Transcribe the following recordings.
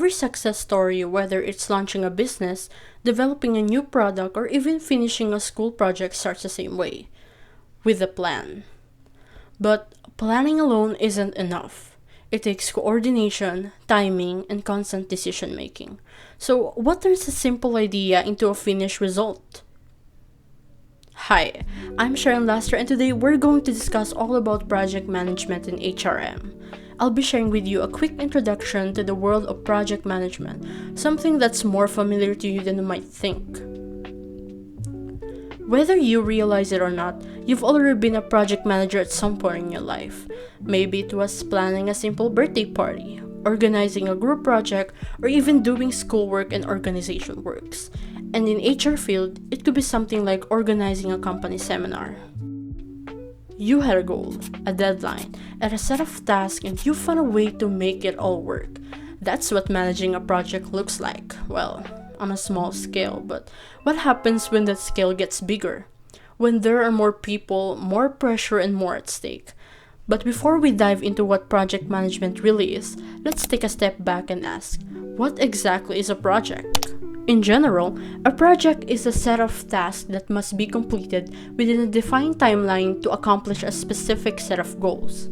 Every success story, whether it's launching a business, developing a new product, or even finishing a school project, starts the same way, with a plan. But planning alone isn't enough. It takes coordination, timing, and constant decision making. So, what turns a simple idea into a finished result? Hi, I'm Lastra, and today we're going to discuss all about project management in HRM. I'll be sharing with you a quick introduction to the world of project management, something that's more familiar to you than you might think. Whether you realize it or not, you've already been a project manager at some point in your life. Maybe it was planning a simple birthday party, organizing a group project, or even doing schoolwork and organization works. And in HR field, it could be something like organizing a company seminar. You had a goal, a deadline, and a set of tasks, and you found a way to make it all work. That's what managing a project looks like. Well, on a small scale, but what happens when that scale gets bigger? When there are more people, more pressure, and more at stake. But before we dive into what project management really is, let's take a step back and ask, what exactly is a project? In general, a project is a set of tasks that must be completed within a defined timeline to accomplish a specific set of goals.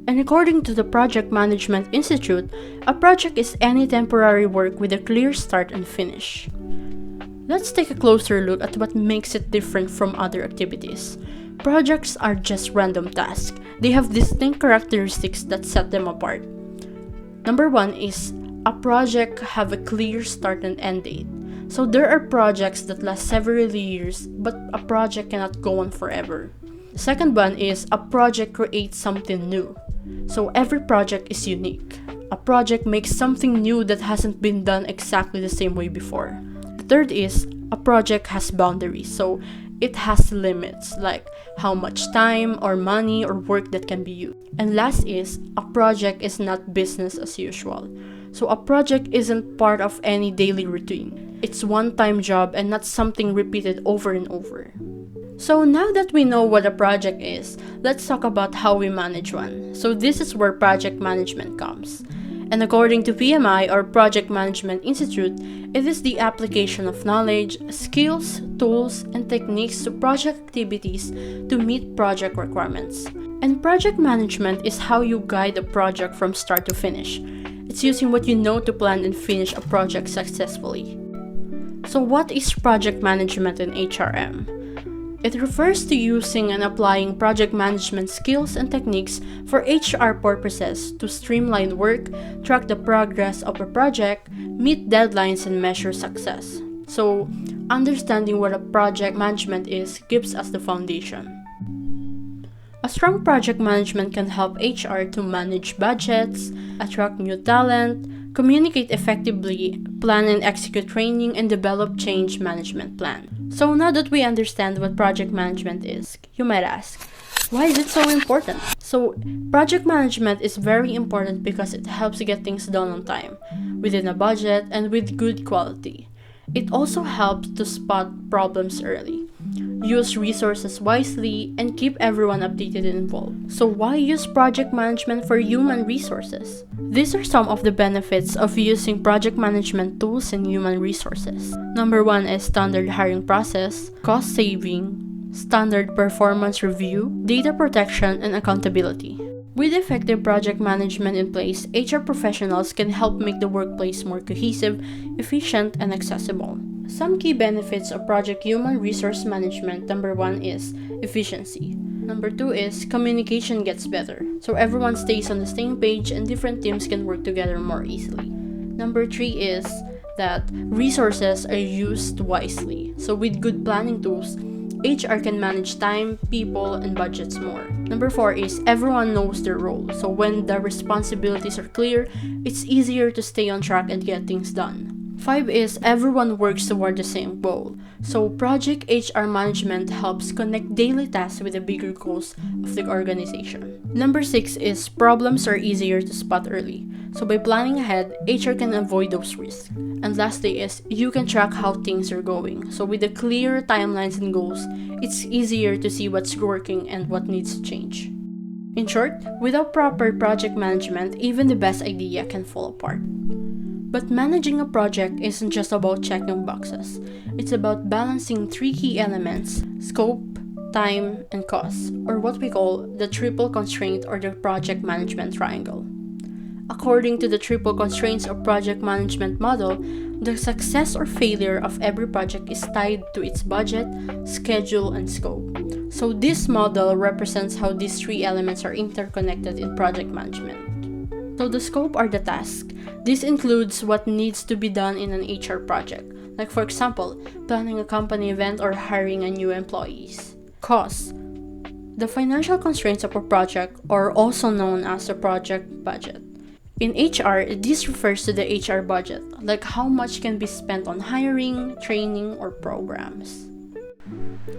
And according to the Project Management Institute, a project is any temporary work with a clear start and finish. Let's take a closer look at what makes it different from other activities. Projects are just random tasks. They have distinct characteristics that set them apart. Number one is a project have a clear start and end date. So there are projects that last several years, but a project cannot go on forever. The second one is a project creates something new. So every project is unique. A project makes something new that hasn't been done exactly the same way before. The third is a project has boundaries. So it has limits, like how much time or money or work that can be used. And last is a project is not business as usual. So a project isn't part of any daily routine. It's one-time job and not something repeated over and over. So now that we know what a project is, let's talk about how we manage one. So this is where project management comes. And according to PMI or Project Management Institute, it is the application of knowledge, skills, tools, and techniques to project activities to meet project requirements. And project management is how you guide a project from start to finish. It's using what you know to plan and finish a project successfully. So what is project management in HRM? It refers to using and applying project management skills and techniques for HR purposes to streamline work, track the progress of a project, meet deadlines, and measure success. So, understanding what a project management is gives us the foundation. A strong project management can help HR to manage budgets, attract new talent, communicate effectively, plan and execute training, and develop change management plan. So now that we understand what project management is, you might ask, why is it so important? So project management is very important because it helps get things done on time, within a budget, and with good quality. It also helps to spot problems early, use resources wisely, and keep everyone updated and involved. So why use project management for human resources? These are some of the benefits of using project management tools and human resources. Number one is standard hiring process, cost saving, standard performance review, data protection, and accountability. With effective project management in place, HR professionals can help make the workplace more cohesive, efficient, and accessible. Some key benefits of project human resource management. Number one is efficiency. Number two is communication gets better, so everyone stays on the same page and different teams can work together more easily. Number three is that resources are used wisely. So with good planning tools, HR can manage time, people, and budgets more. Number four is everyone knows their role. So when the responsibilities are clear, it's easier to stay on track and get things done. 5 is everyone works toward the same goal. So project HR management helps connect daily tasks with the bigger goals of the organization. Number 6 is problems are easier to spot early. So by planning ahead, HR can avoid those risks. And lastly is you can track how things are going. So with the clear timelines and goals, it's easier to see what's working and what needs to change. In short, without proper project management, even the best idea can fall apart. But managing a project isn't just about checking boxes. It's about balancing three key elements: scope, time, and cost, or what we call the triple constraint or the project management triangle. According to the triple constraints of project management model, the success or failure of every project is tied to its budget, schedule, and scope. So this model represents how these three elements are interconnected in project management. So the scope are the tasks. This includes what needs to be done in an HR project, like for example, planning a company event or hiring a new employees. Costs. The financial constraints of a project are also known as the project budget. In HR, this refers to the HR budget, like how much can be spent on hiring, training, or programs.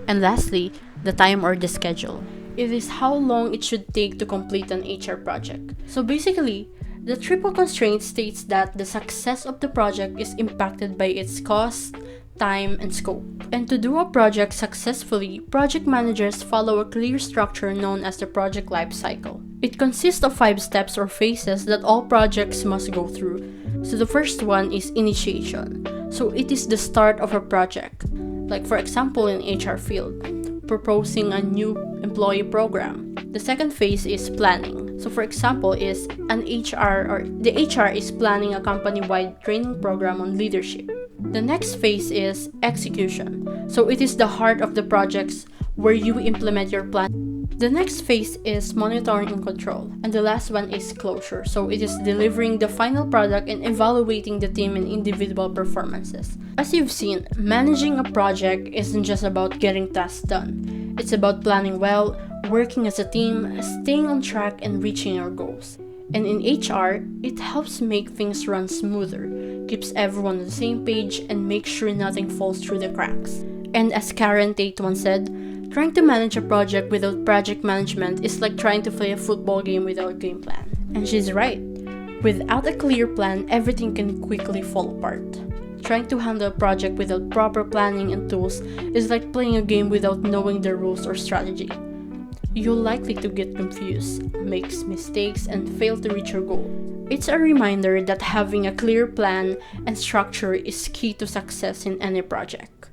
And lastly, the time or the schedule. It is how long it should take to complete an HR project. So basically, the triple constraint states that the success of the project is impacted by its cost, time, and scope. And to do a project successfully, project managers follow a clear structure known as the project life cycle. It consists of 5 steps or phases that all projects must go through. So the first one is initiation. So it is the start of a project. Like for example in HR field, proposing a new employee program. The second phase is planning. So for example is the HR is planning a company-wide training program on leadership. The next phase is execution. So it is the heart of the projects where you implement your plan. The next phase is monitoring and control. And the last one is closure. So it is delivering the final product and evaluating the team and individual performances. As you've seen, managing a project isn't just about getting tasks done. It's about planning well, working as a team, staying on track, and reaching your goals. And in HR, it helps make things run smoother, keeps everyone on the same page, and makes sure nothing falls through the cracks. And as Karen Tate once said, trying to manage a project without project management is like trying to play a football game without a game plan. And she's right. Without a clear plan, everything can quickly fall apart. Trying to handle a project without proper planning and tools is like playing a game without knowing the rules or strategy. You're likely to get confused, make mistakes, and fail to reach your goal. It's a reminder that having a clear plan and structure is key to success in any project.